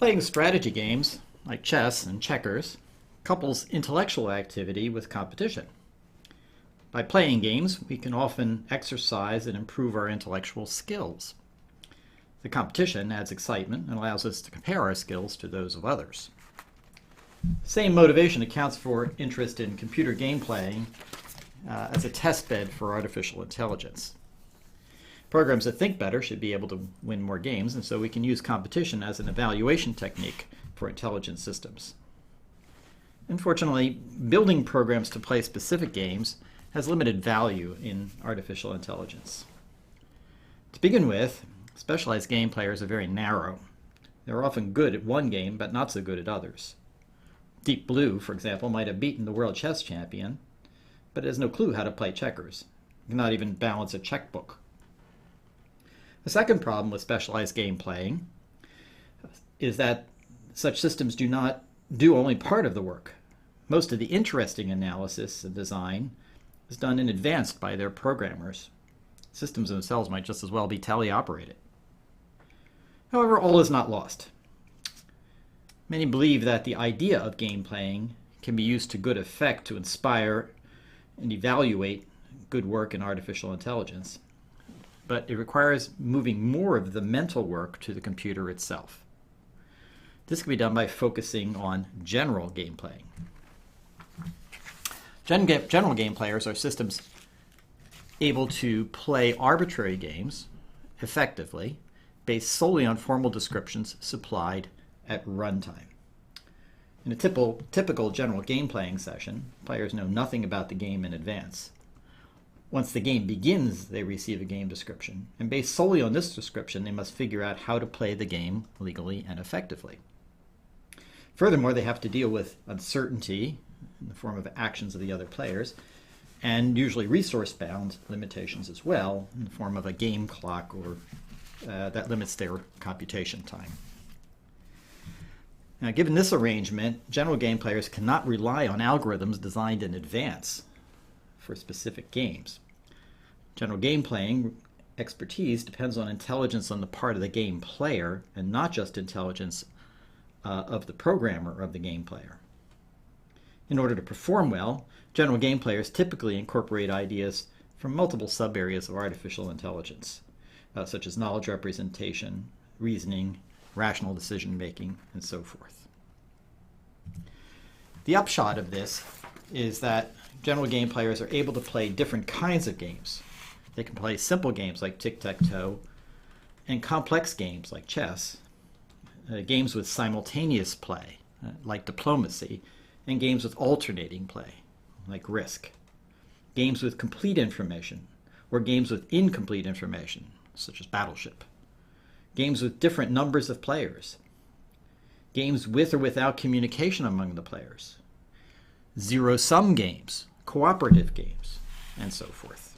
Playing strategy games, like chess and checkers, couples intellectual activity with competition. By playing games, we can often exercise and improve our intellectual skills. The competition adds excitement and allows us to compare our skills to those of others. Same motivation accounts for interest in computer game playing as a test bed for artificial intelligence. Programs that think better should be able to win more games, and so we can use competition as an evaluation technique for intelligent systems. Unfortunately, building programs to play specific games has limited value in artificial intelligence. To begin with, specialized game players are very narrow. They're often good at one game, but not so good at others. Deep Blue, for example, might have beaten the world chess champion, but has no clue how to play checkers. It cannot even balance a checkbook. The second problem with specialized game playing is that such systems do not do only part of the work. Most of the interesting analysis and design is done in advance by their programmers. Systems themselves might just as well be teleoperated. However, all is not lost. Many believe that the idea of game playing can be used to good effect to inspire and evaluate good work in artificial intelligence, but it requires moving more of the mental work to the computer itself. This can be done by focusing on general game playing. General game players are systems able to play arbitrary games effectively based solely on formal descriptions supplied at runtime. In a typical general game playing session, players know nothing about the game in advance. Once the game begins, they receive a game description, and based solely on this description, they must figure out how to play the game legally and effectively. Furthermore, they have to deal with uncertainty in the form of actions of the other players, and usually resource-bound limitations as well, in the form of a game clock or that limits their computation time. Now, given this arrangement, general game players cannot rely on algorithms designed in advance for specific games. General game playing expertise depends on intelligence on the part of the game player and not just intelligence of the programmer of the game player. In order to perform well, general game players typically incorporate ideas from multiple sub-areas of artificial intelligence, such as knowledge representation, reasoning, rational decision-making, and so forth. The upshot of this is that general game players are able to play different kinds of games. They can play simple games like tic-tac-toe and complex games like chess, games with simultaneous play like diplomacy, and games with alternating play like Risk, games with complete information or games with incomplete information such as Battleship, games with different numbers of players, games with or without communication among the players, zero-sum games, cooperative games, and so forth.